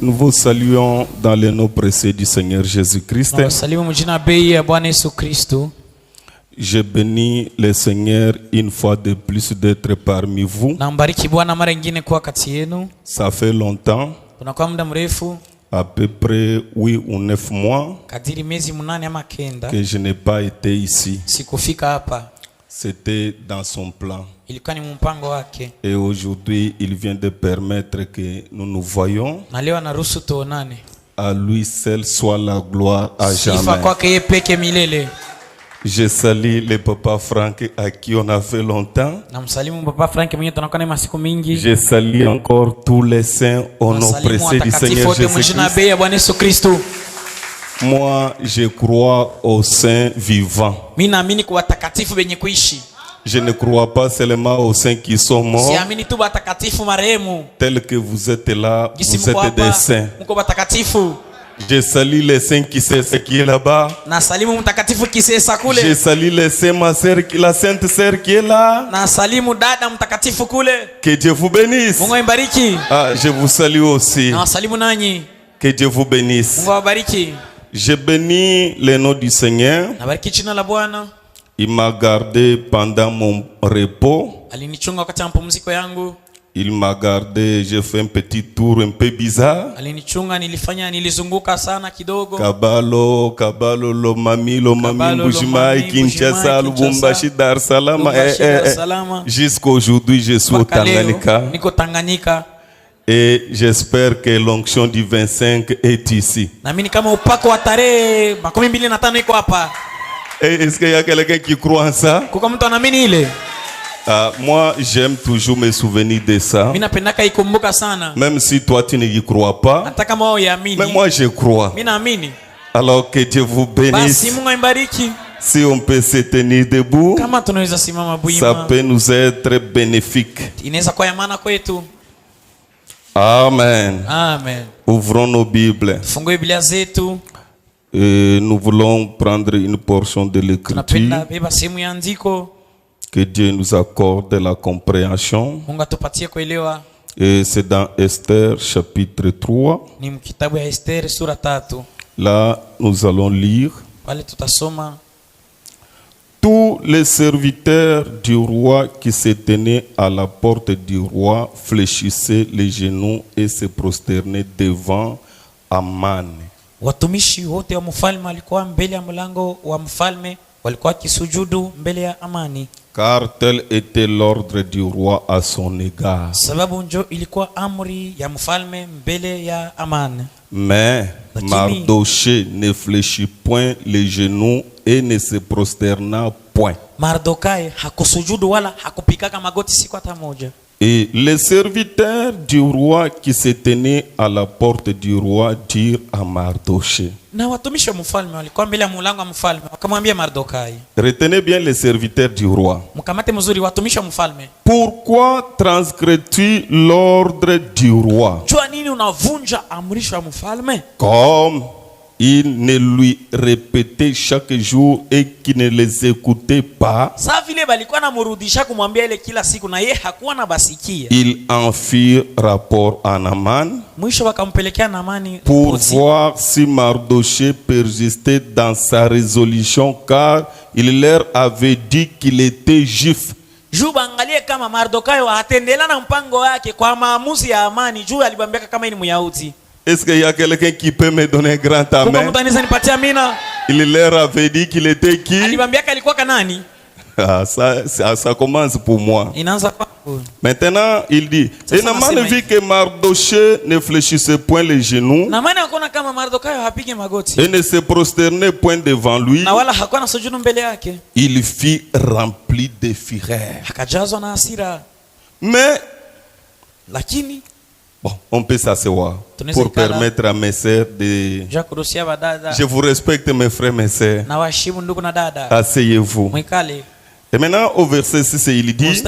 Nous vous saluons dans le nom précieux du Seigneur Jésus-Christ. Je bénis le Seigneur une fois de plus d'être parmi vous. Ça fait longtemps, à peu près 8 ou 9 mois, que je n'ai pas été ici. C'était dans son plan. Et aujourd'hui, il vient de permettre que nous nous voyions. À lui seul soit la gloire à jamais. Je salue le papa Frank à qui on a fait longtemps. Je salue encore tous les saints au nom précieux du Seigneur Jésus-Christ. Moi, je crois aux saints vivants. Je ne crois pas seulement aux saints qui sont morts. Tels que vous êtes là, vous êtes des saints. Je salue les saints qui sait ce qui est là-bas. Je salue les saints, ma sœur, la sainte sœur qui est là. Que Dieu vous bénisse. Ah, je vous salue aussi. Que Dieu vous bénisse. Je bénis le nom du Seigneur. Il m'a gardé pendant mon repos. Il m'a gardé, j'ai fait un petit tour un peu bizarre. Kabalo, Lomami, Mbujimai, Kinshasa, Lubumbashi, Dar Salam. Jusqu'aujourd'hui, je suis au Tanganyika. Et j'espère que l'onction du 25 est ici. Est-ce qu'il y a quelqu'un qui croit en ça? Moi, j'aime toujours me souvenir de ça. Même si toi, tu n'y crois pas. Mais moi, je crois. Alors que Dieu vous bénisse. Si on peut se tenir debout, ça peut nous être bénéfique. Amen. Amen. Ouvrons nos Bibles. Et nous voulons prendre une portion de l'Écriture. Que Dieu nous accorde la compréhension. Et c'est dans Esther chapitre 3. Là, nous allons lire. Tous les serviteurs du roi qui se tenaient à la porte du roi fléchissaient les genoux et se prosternaient devant Aman. Watumishi wote wa mfalme walikuwa mbele ya mlango wa mfalme, walikuwa kisujudu mbele ya Amani. Car tel était l'ordre du roi à son égard. Sababu njo ilikuwa amri ya mfalme mbele ya Amani. Mais Mardoché ne fléchit point les genoux et ne se prosterna point. Mardokai hakusujudu wala hakupikaka magoti siku hata moja. Et les serviteurs du roi qui se tenaient à la porte du roi dirent à Mardoché. Na watumishi wa mfalme walikuwa mbele ya mlango wa mfalme, wakamwambia Mardokai. Retenez bien les serviteurs du roi. Mkamate mzuri watumishi wa mfalme. Pourquoi transgresses-tu l'ordre du roi? Jua nini unavunja amrisho ya mfalme? Comme il ne lui répétait chaque jour et qui ne les écoutait pas. Ils en firent rapport à Naman pour voir si Mardoché persistait dans sa résolution, car il leur avait dit qu'il était juif. Est-ce qu'il y a quelqu'un qui peut me donner un grand amen? Il leur avait dit qu'il était qui? Ça commence pour moi. Maintenant, il dit, et Naman vit que Mardoché ne fléchissait point les genoux et ne se prosternait point devant lui. Il fut rempli de fureur. Mais bon, on peut s'asseoir pour permettre à mes sœurs de... Je vous respecte mes frères, mes sœurs. Asseyez-vous. Et maintenant au verset 6, il dit,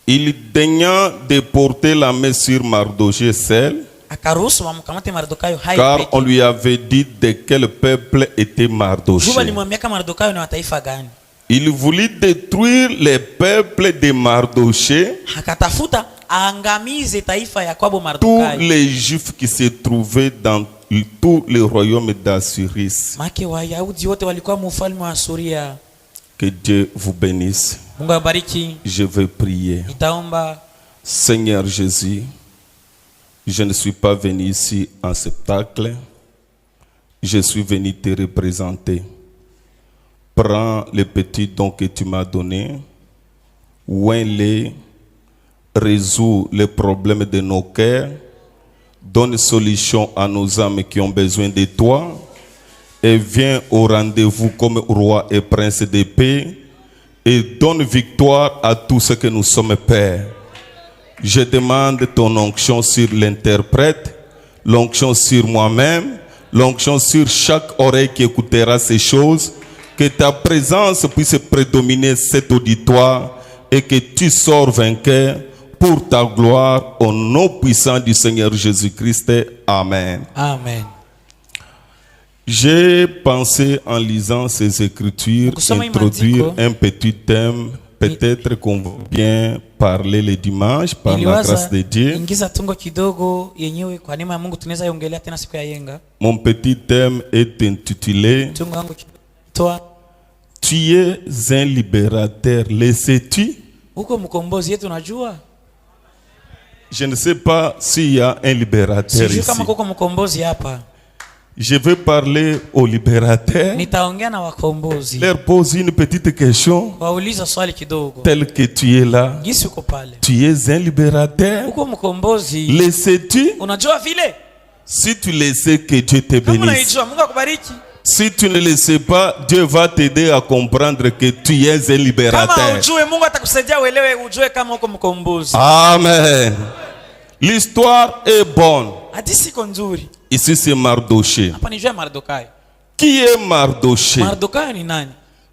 il daigna de porter la main sur Mardoché seul, car on lui avait dit de quel peuple était Mardoché. Il voulut détruire les peuples de Mardoché aangamize taifa ya kwabo tous Mardokai. les Juifs qui se trouvaient dans tout le royaume d'Assyrie. Make Wayahudi wote walikuwa mfalme wa Asuria. Que Dieu vous bénisse. Mungu abariki. Je vais prier. Nitaomba. Seigneur Jésus, je ne suis pas venu ici en spectacle. Je suis venu te représenter. Prends les petits dons que tu m'as donnés. Ouin-les. Résous les problèmes de nos cœurs. Donne solution à nos âmes qui ont besoin de toi. Et viens au rendez-vous comme roi et prince de paix. Et donne victoire à tous ceux que nous sommes, Père. Je demande ton onction sur l'interprète, l'onction sur moi-même, l'onction sur chaque oreille qui écoutera ces choses. Que ta présence puisse prédominer cet auditoire et que tu sors vainqueur pour ta gloire au nom puissant du Seigneur Jésus-Christ. Amen. Amen. J'ai pensé en lisant ces écritures introduire un petit thème. Peut-être qu'on va bien parler le dimanche par la grâce de Dieu. Mon petit thème est intitulé Tu es un libérateur, le sais-tu? Je ne sais pas s'il y a un libérateur ici. Je vais parler aux libérateurs. Leur poser une petite question. Tel que tu es là. Tu es un libérateur. Le sais-tu? Si tu le sais, que Dieu te bénisse. Si tu ne le sais pas, Dieu va t'aider à comprendre que tu es un libérateur. Amen. L'histoire est bonne. Ici c'est Mardoché. Qui est Mardoché?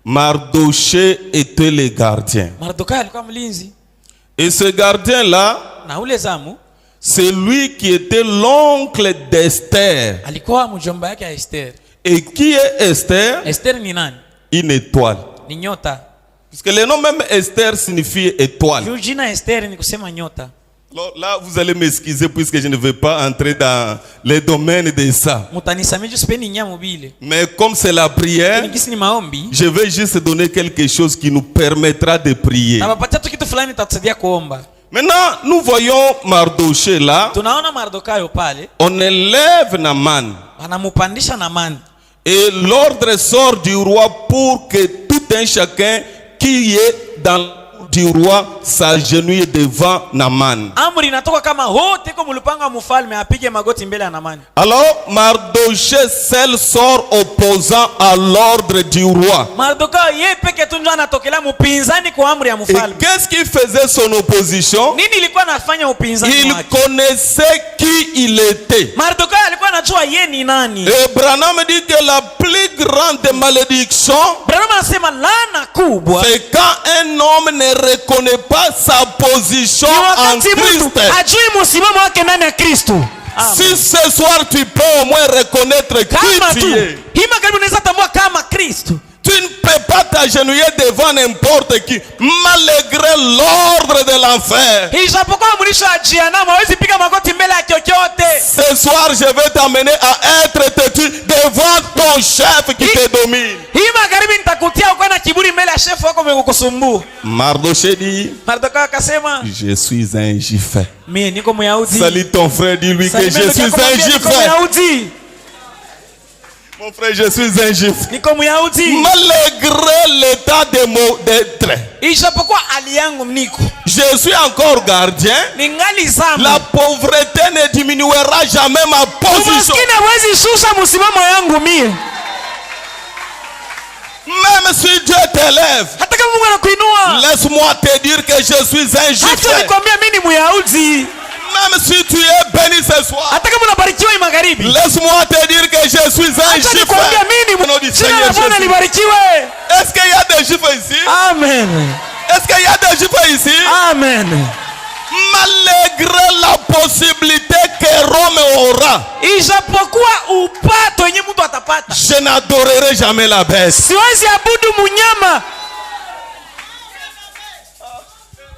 Mardoché était le gardien. Et ce gardien-là, c'est lui qui était l'oncle d'Esther. Et qui est Esther? Une étoile. Parce que le nom même Esther signifie étoile. Alors là, vous allez m'excuser puisque je ne vais pas entrer dans les domaines de ça. Mais comme c'est la prière, je vais juste donner quelque chose qui nous permettra de prier. Maintenant, nous voyons Mardoché là. On élève Naman. Et l'ordre sort du roi pour que tout un chacun qui est dans du roi s'agenouille devant Naman. Alors Mardoché seul sort opposant à l'ordre du roi. Et qu'est-ce qui faisait son opposition? Il connaissait qui il était. Et Branham dit que la plus grande malédiction, c'est quand un homme ne reconnaît pas sa position en Christ. Si ce soir tu peux au moins reconnaître qui tu es. Tu ne peux pas t'agenouiller devant n'importe qui, malgré l'ordre de l'enfer. Ce soir, je vais t'amener à être têtu devant ton chef qui te domine. Mardoché dit, je suis un juif. Salut ton frère, dis-lui que je suis un juif. Mon frère, je suis un juif. Malgré l'état d'être, je suis encore gardien. La pauvreté ne diminuera jamais ma position. Même si Dieu t'élève, laisse-moi te dire que je suis un juif. Même si tu es béni ce soir, laisse-moi te dire que je suis un juif. Est-ce qu'il y a des juifs ici? Amen. Est-ce qu'il y a des juifs ici? Amen. Malgré la possibilité que Rome aura, je n'adorerai jamais la bête.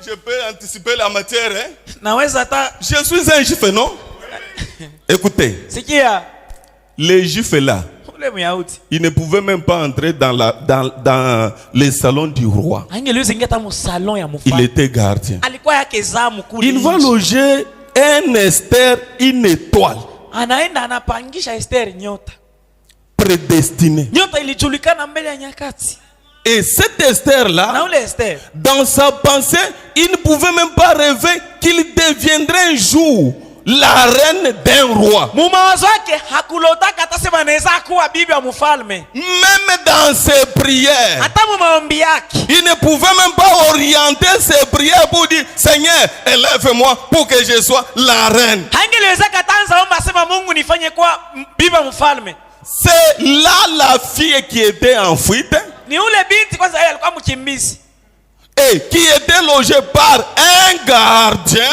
je peux anticiper la matière. Hein? Je suis un juif, non? Écoutez. Les juifs là, ils ne pouvaient même pas entrer dans les salons du roi. Il était gardien. Il va loger un Esther, une étoile. Prédestiné. Et cet Esther-là, dans sa pensée, il ne pouvait même pas rêver qu'il deviendrait un jour la reine d'un roi. Même dans ses prières, il ne pouvait même pas orienter ses prières pour dire Seigneur, élève-moi pour que je sois la reine. C'est là la fille qui était en fuite et qui était logée par un gardien.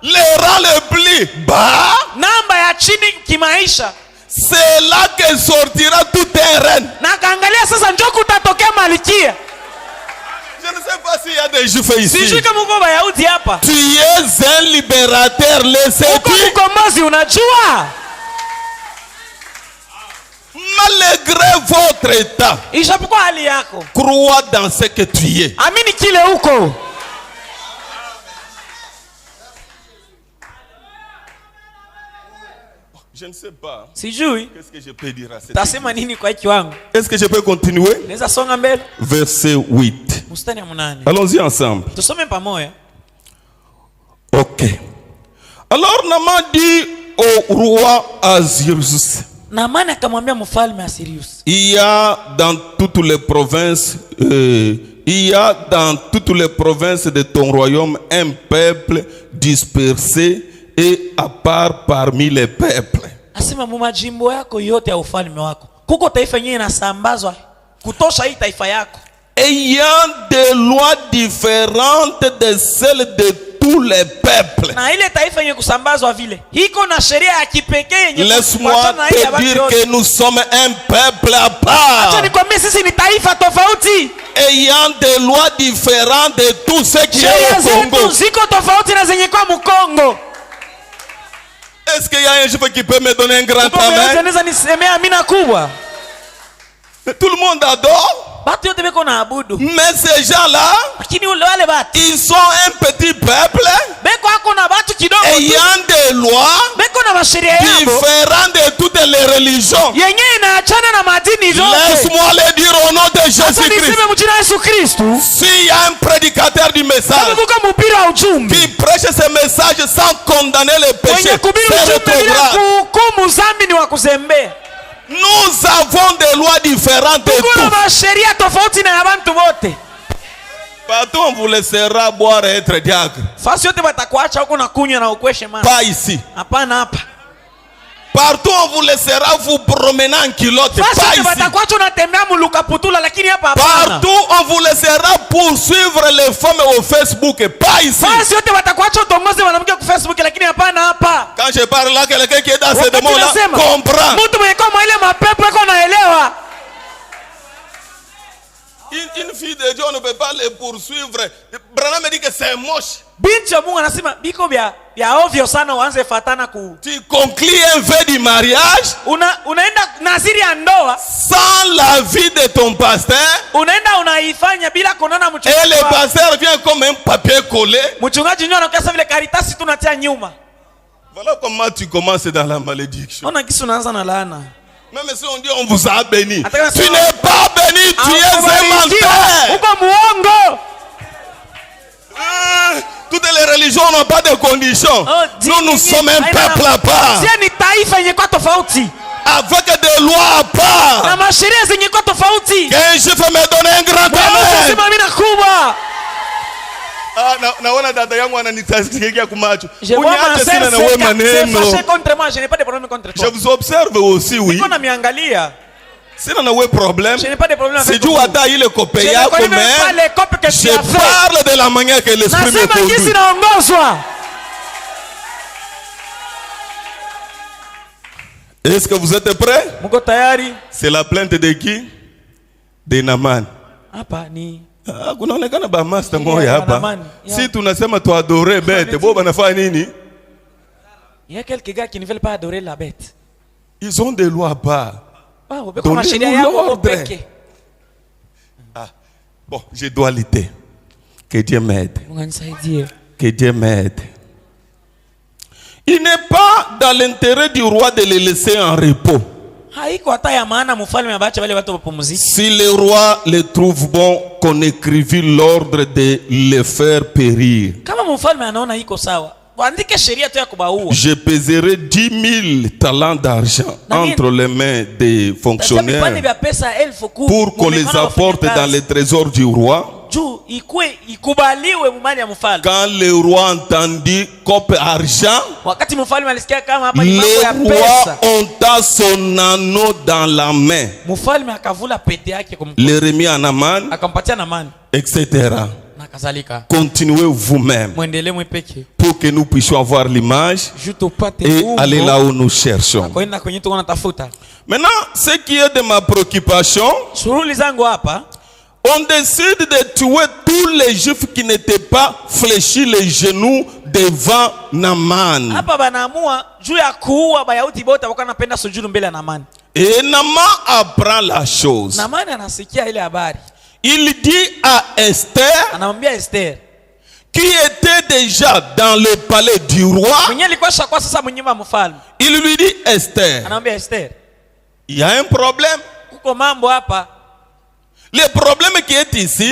Le rang le plus bas, c'est là que sortira toute un reine. Je ne sais pas s'il y a des juifs ici. Tu es un libérateur, laissez-tu. Malgré votre état, crois dans ce que tu es. Je ne sais pas. Qu'est-ce que je peux dire à cette église? Est-ce que je peux continuer? Verset 8. Allons-y ensemble. Ok. Alors Naaman dit au roi Ahasuérus, il y a dans toutes les provinces, de ton royaume un peuple dispersé et à part parmi les peuples. Ayant des lois différentes de celles de tous les peuples. Laisse-moi te dire que nous sommes un peuple à part. Ayant des lois différentes de tous ceux qui sont au Congo. Est-ce qu'il y a un juif qui peut me donner un grand amen? Tout le monde adore. Mais ces gens-là, ils sont un petit peuple ayant des lois différentes de toutes les religions. Laisse-moi le dire au nom de Jésus-Christ. S'il y a un prédicateur du message qui prêche ce message sans condamner les péchés, c'est rétrograde. Nous avons des lois différentes de tout. Partout on vous laissera boire et être diacre. Pas ici. Partout on vous laissera vous promener en culotte. Pas ici. Partout on vous laissera poursuivre les femmes au Facebook. Pas ici. Quand je parle là, quelqu'un qui est dans ce monde-là comprend. Une fille de Dieu, on ne peut pas les poursuivre. Branham me dit que c'est moche. Tu conclus un vœu du mariage sans l'avis de ton pasteur. Et le pasteur vient comme un papier collé. Voilà comment tu commences dans la malédiction. Même si on dit on vous a béni, tu n'es pas béni, tu es un menteur. Toutes les religions n'ont pas de conditions. Nous sommes un peuple à part, avec des lois à part. Qu'un juif me donne un grand amen. Naona dada yangu ananitasikia kumacho. Uniache sina na wewe maneno. Je vous observe aussi, oui. Sina na wewe problème. C'est du hata ile kope yako, mais je parle de la manière que l'esprit me conduit. Est-ce que vous êtes prêts? C'est la plainte de qui? De Naaman. Kunaonekana ba master moya hapa. Si tunasema tu adorer bête, bo banafanya nini? Il y a quelques gars qui ne veulent pas adorer la bête. Ils ont des lois pas. Bon, je dois lutter. Que Dieu m'aide. Que Dieu m'aide. Il n'est pas dans l'intérêt du roi de les laisser en repos. Si le roi le trouve bon qu'on écrivit l'ordre de les faire périr, je pèserai 10 000 talents d'argent entre les mains des fonctionnaires pour qu'on les apporte dans les trésors du roi. Quand le roi entendit coupe argent, le roi onta son anneau dans la main, le remit à Naman, etc. Continuez vous-même pour que nous puissions avoir l'image et aller là où nous cherchons. Maintenant, ce qui est de ma préoccupation, on décide de tuer tous les juifs qui n'étaient pas fléchis les genoux devant Naman. Et Naman apprend la chose. Il dit à Esther, qui était déjà dans le palais du roi, il lui dit, Esther, il y a un problème. Le problème qui est ici,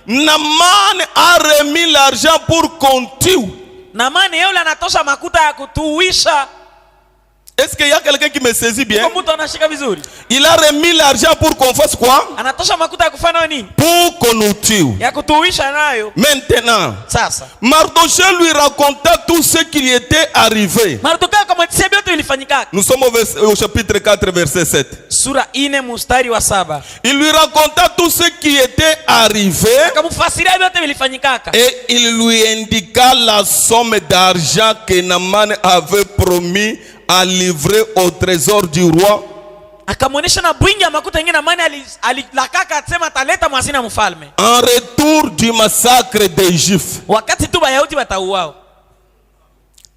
Naman a remis l'argent pour qu'on tue. Est-ce qu'il y a quelqu'un qui me saisit bien? Il a remis l'argent pour qu'on fasse quoi? Pour qu'on nous tue. Maintenant, Mardoché lui raconta tout ce qui lui était arrivé. Nous sommes au chapitre 4, verset 7. Il lui raconta tout ce qui était arrivé. Et il lui indiqua la somme d'argent que Naman avait promis à livrer au trésor du roi. En retour du massacre des Juifs.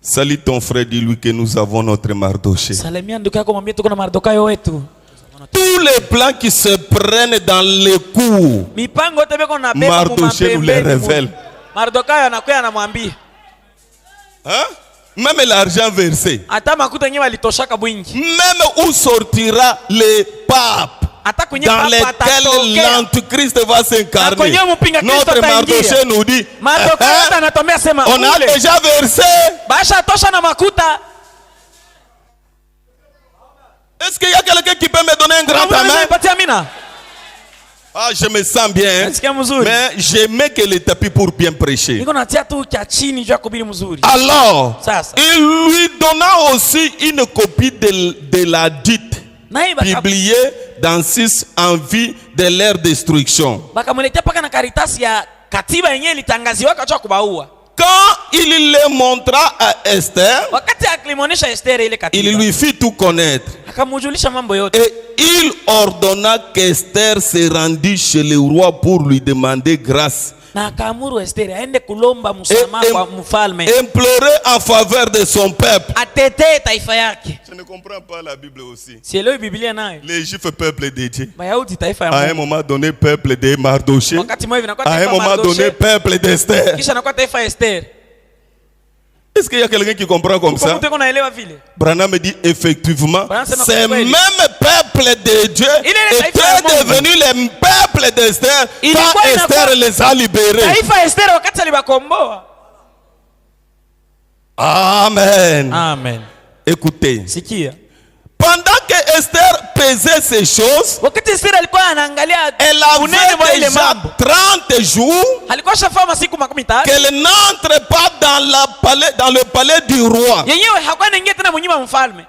Salut ton frère, dis-lui que nous avons notre Mardoché. Tous les plans qui se prennent dans les coups, Mardoché nous les révèle. Hein? Même l'argent versé. Même où sortira le pape dans lequel l'antichrist va s'incarner. Notre Mardoché nous dit, on a déjà versé. Est-ce qu'il y a quelqu'un qui peut me donner un grand amen? Ah, je me sens bien, mais j'aimais que le tapis pour bien prêcher. Alors, il lui donna aussi une copie de la dite, publiée dans 6 envies de leur destruction. Quand il le montra à Esther, il lui fit tout connaître. Et il ordonna qu'Esther se rendît chez le roi pour lui demander grâce. Et implorer en faveur de son peuple. Je ne comprends pas la Bible aussi. Les Juifs, peuple de Dieu. À un moment donné, peuple de Mardoché. À un moment donné, peuple d'Esther. Est-ce qu'il y a quelqu'un qui comprend comme ça? Branham me dit effectivement, ces mêmes peuples de Dieu étaient devenus les peuples d'Esther quand Esther les a libérés. Amen. Amen. Écoutez. Pendant que Esther pesait ces choses, elle avait déjà 30 jours qu'elle n'entre pas dans le palais du roi.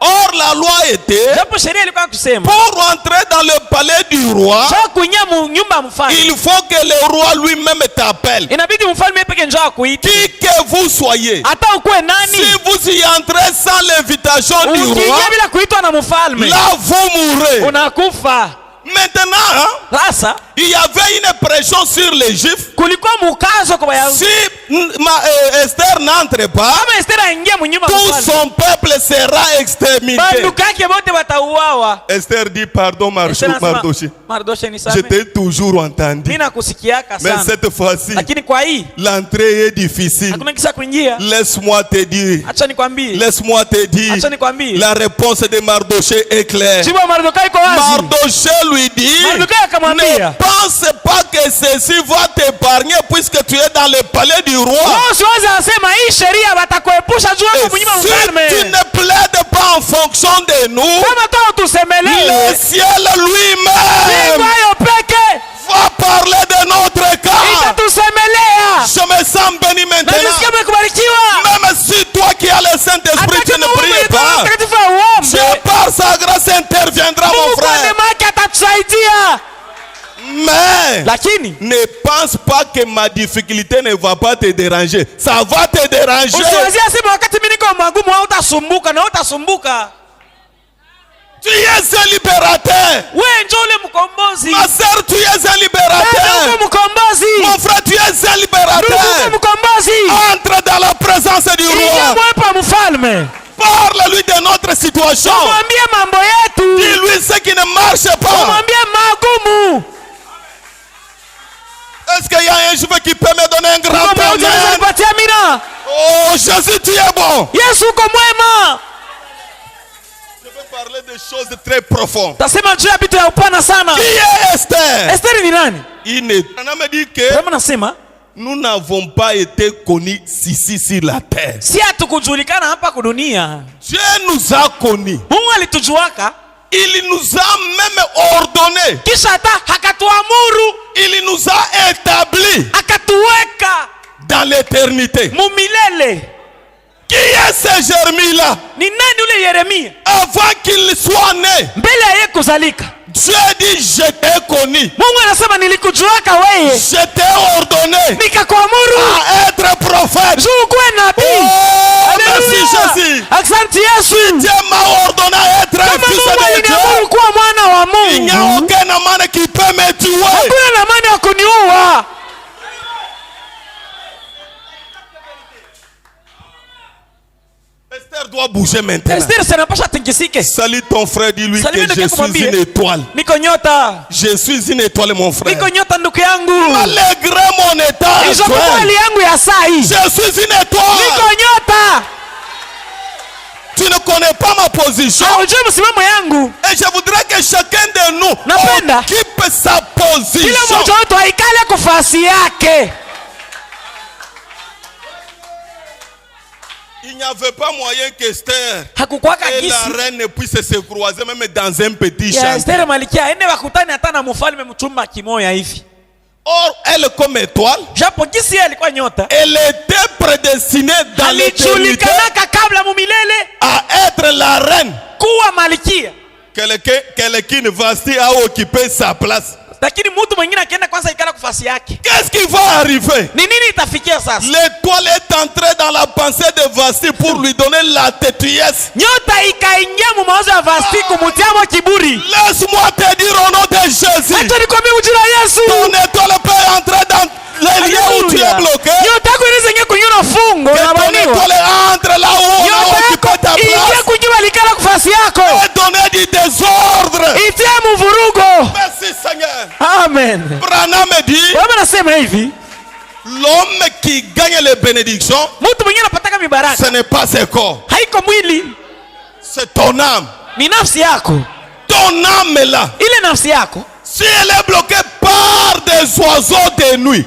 Or la loi était, pour entrer dans le palais du roi, il faut que le roi lui-même t'appelle. Qui que vous soyez, si vous y entrez sans l'invitation du roi, là vous mourrez. Maintenant, Il y avait une pression sur les Juifs. Si Esther n'entre pas, tout son peuple sera exterminé. Esther dit pardon Mardoché. Je t'ai toujours entendu. Mais cette fois-ci, l'entrée est difficile. Laisse-moi te dire. Laisse-moi te dire. La réponse de Mardoché est claire. Mardoché lui dit, ne pense pas que ceci va t'épargner puisque tu es dans le palais du roi. Et si tu ne plaides pas en fonction de nous, le ciel lui-même va parler de notre cas. Je me sens béni maintenant. Même si toi qui as le Saint-Esprit, tu ne pries pas, Dieu par sa grâce interviendra, mon frère. Mais ne pense pas que ma difficulté ne va pas te déranger. Ça va te déranger. Tu es un libérateur. Ma soeur, tu es un libérateur. Mon frère, tu es un libérateur. Entre dans la présence du roi. Parle-lui de notre situation. Dis-lui ce qui ne marche pas. Est-ce qu'il y a un juif qui peut me donner un grand amen? Oh Jésus, tu es bon. Je veux parler de choses très profondes. Qui est Esther? Il me dit que nous n'avons pas été connus ici sur la terre. Dieu nous a connus. Il nous a même ordonné. Il nous a établis dans l'éternité. Qui est ce Jérémie-là? Avant qu'il soit né, Dieu dit je t'ai connu. Je t'ai ordonné à être prophète. Oh, merci Jésus. Dieu m'a ordonné à être un fils de Dieu. Il n'y a aucun homme qui peut me tuer. Esther doit bouger maintenant. Salut ton frère, dis-lui que je suis une étoile. Je suis une étoile, mon frère. Malgré mon état actuel, je suis une étoile. Tu ne connais pas ma position. Et je voudrais que chacun de nous occupe sa position. Il n'y avait pas moyen qu'Esther et la reine ne puissent se croiser même dans un petit champ. Or, elle comme étoile, elle était prédestinée dans l'éternité à être la reine. Quelqu'un Vasti a occupé sa place. Qu'est-ce qui va arriver? L'étoile est entrée dans la pensée de Vasti pour lui donner la têtuillesse. Laisse-moi te dire au nom de Jésus, ton étoile peut entrer dans les lieux où tu es bloqué. Que ton étoile entre là où on a occupé ta place et donner du désordre. Merci Seigneur. Amen. Branham dit, l'homme qui gagne les bénédictions, ce n'est pas ses corps, c'est ton âme. Ton âme est là. Si elle est bloquée par des oiseaux de nuit,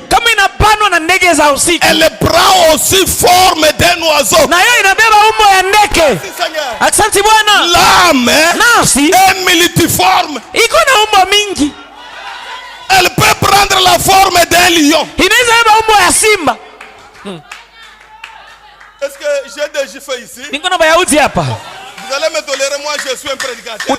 elle prend aussi forme d'un oiseau. L'âme est multiforme. Elle peut prendre la forme d'un lion. Est-ce que j'ai déjà fait ici? Vous allez me tolérer, moi je suis un prédicateur.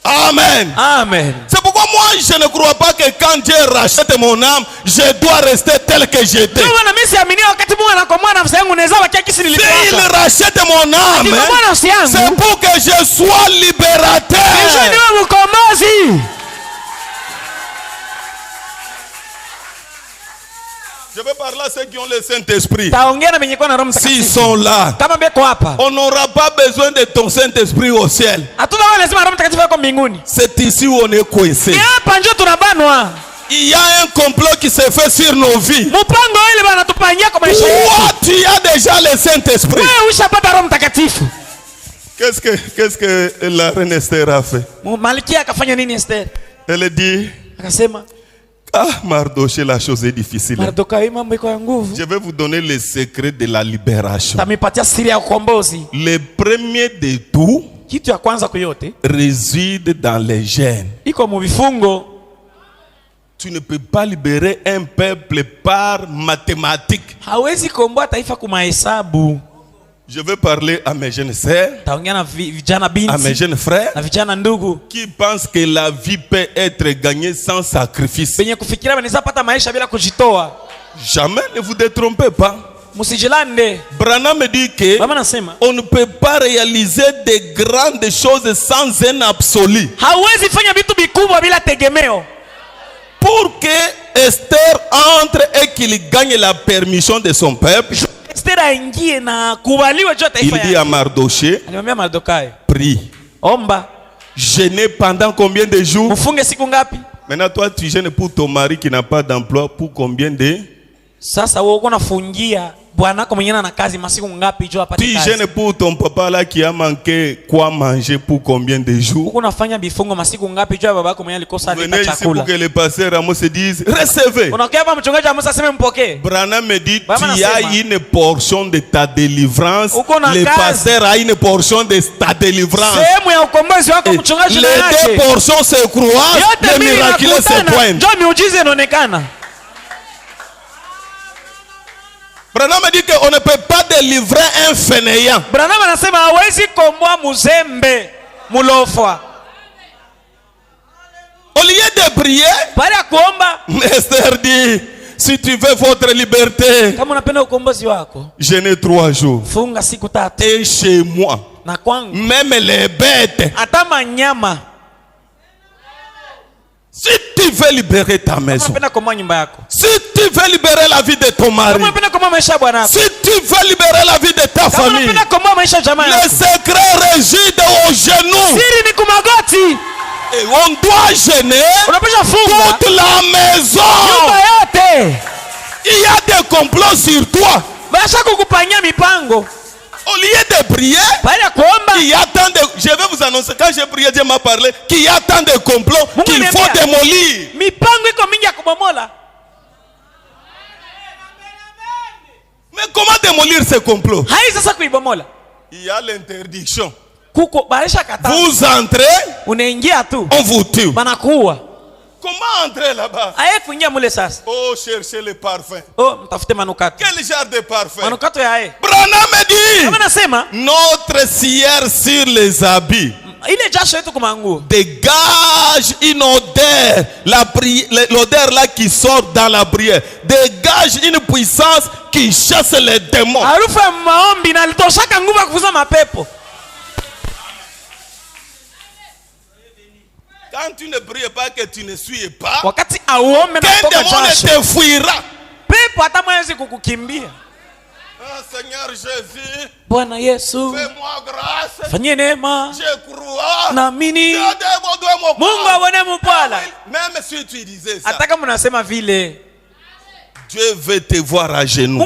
Amen. Amen. C'est pourquoi moi je ne crois pas que quand Dieu rachète mon âme, je dois rester tel que j'étais. S'il rachète mon âme, c'est pour que je sois libérateur. Je vais parler à ceux qui ont le Saint-Esprit. S'ils sont là, on n'aura pas besoin de ton Saint-Esprit au ciel. C'est ici où on est coincé. Il y a un complot qui se fait sur nos vies. Toi, tu as déjà le Saint-Esprit. Qu'est-ce que la reine Esther a fait? Elle dit, ah, Mardoché, la chose est difficile. Je vais vous donner le secret de la libération. Le premier de tout réside dans les gènes. Tu ne peux pas libérer un peuple par mathématiques. Je veux parler à mes jeunes sœurs, à mes jeunes frères qui pensent que la vie peut être gagnée sans sacrifice. Jamais, ne vous détrompez pas. Branham me dit que on ne peut pas réaliser de grandes choses sans un absolu. Pour que Esther entre et qu'il gagne la permission de son peuple, il dit à Mardoché, prie. Jeûner pendant combien de jours? Maintenant toi tu jeûnes pour ton mari qui n'a pas d'emploi pour combien de? Tu gênes pour ton papa là qui a manqué quoi manger pour combien de jours? Venez ici pour que le pasteur Amos se dise recevez. Branham me dit tu as une portion de ta délivrance. Le pasteur a une portion de ta délivrance. Les deux portions se croisent, le miracle se pointe. Branham dit qu'on ne peut pas délivrer un fainéant. Au lieu de prier, Esther dit, si tu veux votre liberté, jeûnez 3 jours. Et chez moi, même les bêtes. Si tu veux libérer ta maison, si tu veux libérer la vie de ton mari, si tu veux libérer la vie de ta famille, le secret réside au genou. Et on doit gêner toute la maison. Il y a des complots sur toi. Au lieu de prier, il y a tant de... Je vais vous annoncer, quand j'ai prié, Dieu m'a parlé qu'il y a tant de complots qu'il faut démolir. Mais comment démolir ces complots? Il y a l'interdiction. Vous entrez, on vous tue. Comment entrer là-bas? Oh, cherchez le parfum. Quel genre de parfum? Branham me dit, notre cire sur les habits dégage une odeur, l'odeur là qui sort dans la prière dégage une puissance qui chasse les démons. Quand tu ne pries pas, que tu ne suis pas, qu'un démon ne te fuira. Ah, Seigneur Jésus, fais-moi grâce. Je crois. Même si tu disais ça, Dieu veut te voir à genoux.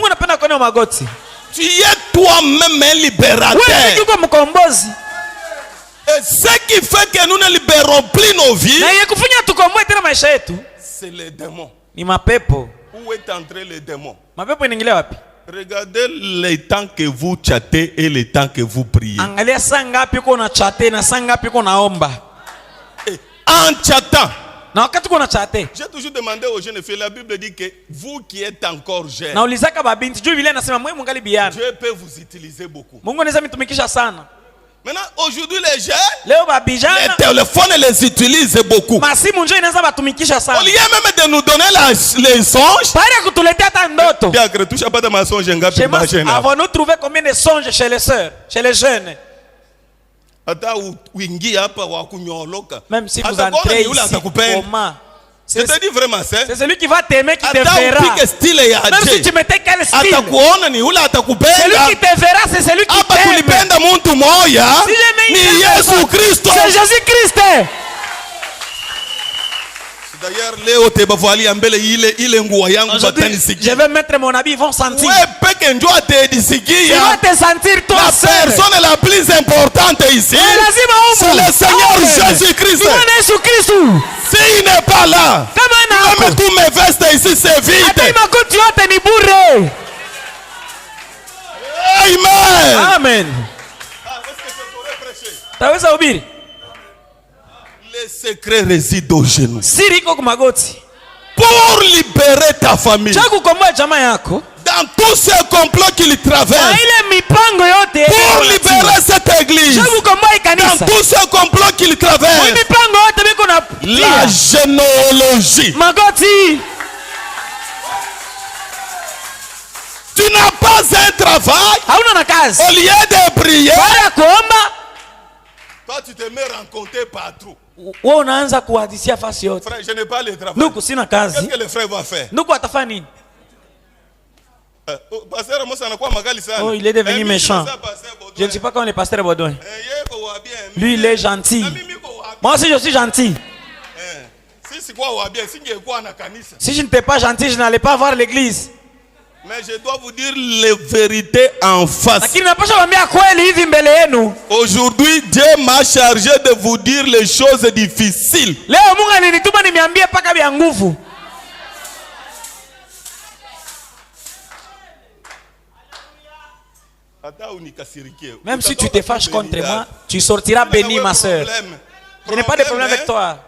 Tu es toi-même un libérateur. Et ce qui fait que nous ne libérons plus nos vies, c'est les démons. Où est entré les démons? Regardez les temps que vous chattez et les temps que vous priez. Et en chattant, j'ai toujours demandé aux jeunes filles, la Bible dit que vous qui êtes encore jeunes, Dieu peut vous utiliser beaucoup. Maintenant, aujourd'hui, les jeunes, les téléphones les utilisent beaucoup. Au lieu même de nous donner les songes, avons-nous trouvé combien de songes chez les sœurs, chez les jeunes? Même si vous entrez ici, comment? Je te dis vraiment ça. C'est celui qui va t'aimer qui te verra. Même si tu mettais quel style. Celui qui te verra, c'est celui qui t'aime. Si c'est Jésus-Christ. D'ailleurs, je vais mettre mon habit, ils vont sentir. Tu vas te sentir toi seul. La personne la plus importante ici, c'est le Seigneur Jésus-Christ. S'il n'est pas là, même tous mes vestes ici, c'est vide. Amen. Amen. Le secret réside au genou. Pour libérer ta famille. Dans tous ces complots qu'il traverse. Pour libérer cette église. Dans tous ces complots qu'il traverse. La généalogie. Tu n'as pas un travail. Au lieu de prier, toi tu te mets rencontrer partout. Frère, je n'ai pas le travail. Qu'est-ce que le frère va faire? Oh, il est devenu méchant. Je ne sais pas comment le pasteur Baudouin. Lui, il est gentil. Moi aussi, je suis gentil. Si je n'étais pas gentil, je n'allais pas voir l'église. Mais je dois vous dire les vérités en face. Aujourd'hui, Dieu m'a chargé de vous dire les choses difficiles. Même si tu te fâches contre moi, tu sortiras béni, ma soeur. Je n'ai pas de problème avec toi.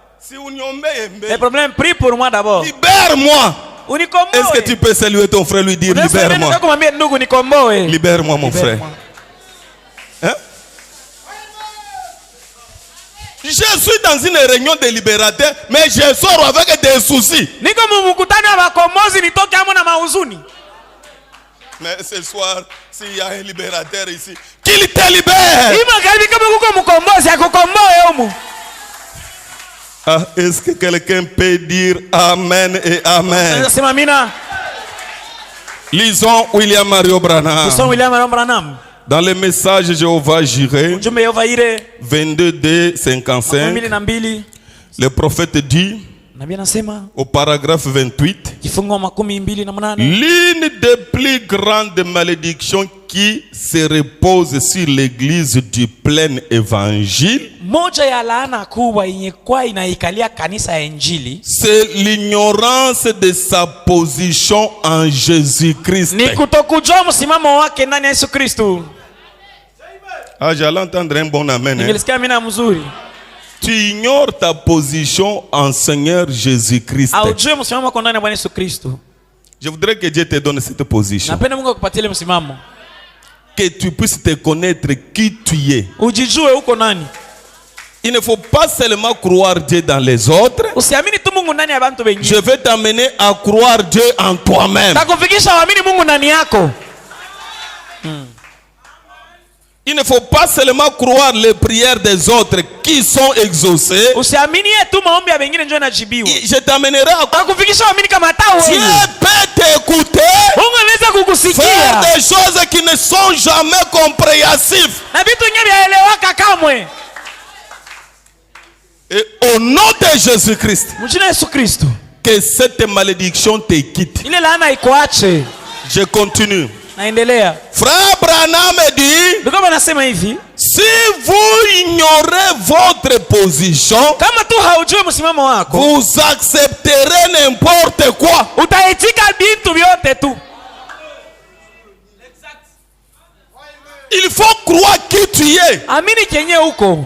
Les problèmes, prie pour moi d'abord. Libère-moi. Est-ce que tu peux saluer ton frère, lui dire libère-moi? Libère-moi, mon frère. Hein? Je suis dans une réunion de libérateurs, mais je sors avec des soucis. Mais ce soir, s'il y a un libérateur ici, qu'il te libère. Ah, est-ce que quelqu'un peut dire Amen et Amen? Lisons William Mario Branham. Dans le message Jéhovah Jireh 22:55, le prophète dit au paragraphe 28, l'une des plus grandes malédictions qui se repose sur l'église du plein évangile, c'est l'ignorance de sa position en Jésus-Christ. Ah, j'allais entendre un bon amen. Tu ignores ta position en Seigneur Jésus-Christ. Je voudrais que Dieu te donne cette position. Que tu puisses te connaître qui tu es. Il ne faut pas seulement croire Dieu dans les autres. Je vais t'amener à croire Dieu en toi-même. Il ne faut pas seulement croire les prières des autres qui sont exaucées. Je t'amènerai à croire. Dieu peut t'écouter, faire des choses qui ne sont jamais compréhensibles. Et au nom de Jésus-Christ, que cette malédiction te quitte. Je continue. Frère Branham dit, si vous ignorez votre position, vous accepterez n'importe quoi. Il faut croire qui tu es.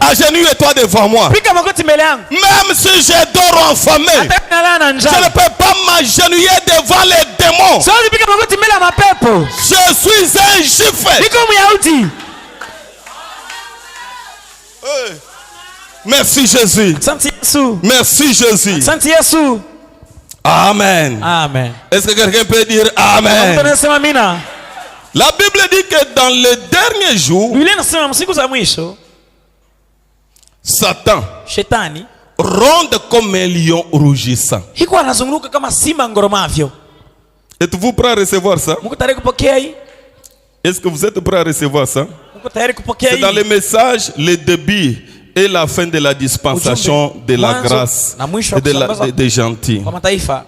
Agenouille-toi devant moi. Même si je dors enfamé, je ne peux pas m'agenouiller devant les démons. Je suis un juif. Merci Jésus. Merci Jésus. Amen. Amen. Est-ce que quelqu'un peut dire Amen? La Bible dit que dans le dernier jour, Satan ronde comme un lion rougissant. Iko anazunguruka kama simba ngoromavyo. Êtes-vous prêt à recevoir ça? Mko tayari kupokea hii? Est-ce que vous êtes prêt à recevoir ça? Mko tayari kupokea hii? C'est dans le message le début et la fin de la dispensation de la grâce et des gentils. Kwa mataifa.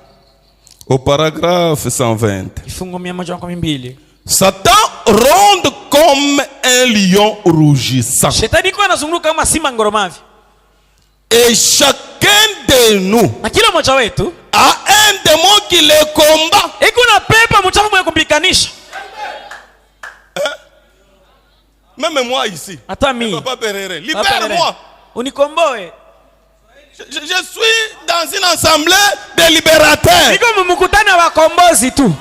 Au paragraphe 120. Kifungo 112. Satan ronde comme un lion rougissant. Shetani iko anazunguruka kama simba ngoromavyo. Et chacun de nous na kila mmoja wetu a un démon qui le combat. Iko na pepo mchafu mwenye kumpikanisha. Même moi ici. Hata mimi. Papa Perere, libère-moi. Unikomboe. Je suis dans une assemblée de libérateurs. Niko mkutano wa kombozi tu.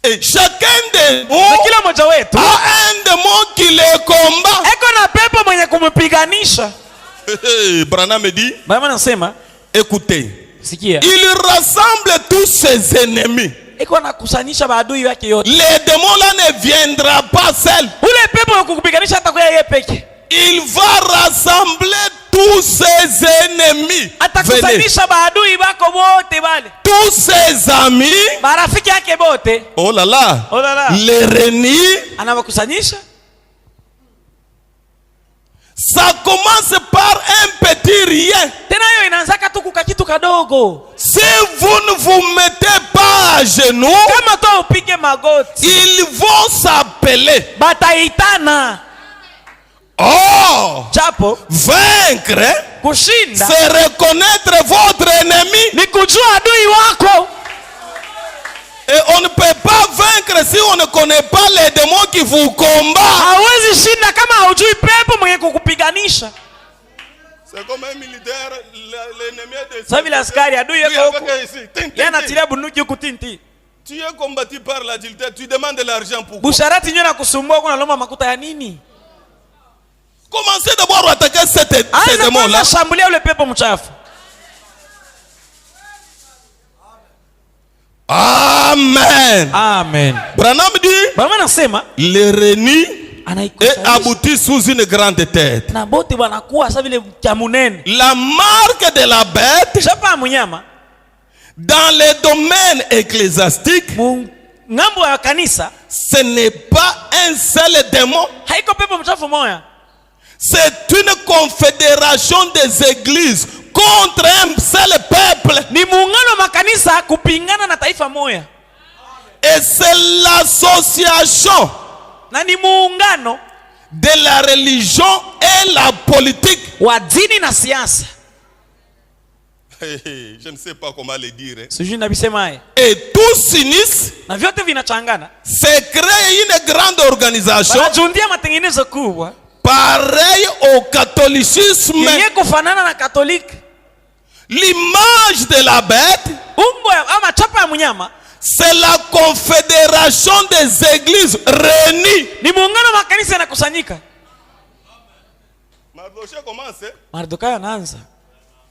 Et chacun de nous na kila mmoja wetu a un démon qui le combat. Iko na pepo mwenye kumpiganisha. Branham me dit, écoutez, il rassemble tous ses ennemis. Les démons là ne viendra pas seul. Il va rassembler tous ses ennemis. Tous ses amis. Oh là là. Les réunis. Ça commence par un petit rien. Si vous ne vous mettez pas à genoux, ils vont s'appeler. Oh, vaincre, c'est reconnaître votre ennemi. Et on ne peut pas vaincre si on ne connaît pas les démons qui vous combattent. C'est comme un militaire, l'ennemi est de tu es combattu par l'adultère, tu demandes de l'argent pourquoi? Commencez d'abord à attaquer ces démons-là. Amen. Amen. Branham dit, les réunis et aboutit sous une grande tête. La marque de la bête dans les domaines ecclésiastiques, ce n'est pas un seul démon. C'est une confédération des églises contre un seul peuple. Et c'est l'association de la religion et la politique. Je ne sais pas comment le dire. Et tous s'unissent. C'est créer une grande organisation. Pareil au catholicisme. L'image de la bête, c'est la confédération des églises réunies. Mardochée commence.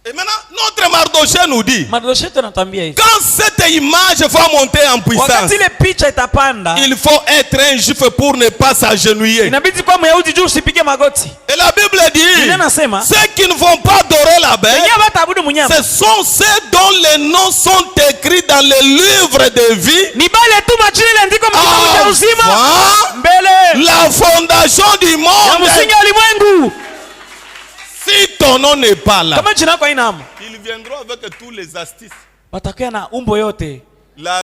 Et maintenant, notre Mardochée nous dit, quand cette image va monter en puissance, il faut être un juif pour ne pas s'agenouiller. Et la Bible dit, ceux qui ne vont pas adorer la bête, ce sont ceux dont les noms sont écrits dans le livre de vie avant la fondation du monde. Si ton nom n'est pas là, ils viendront avec tous les astuces.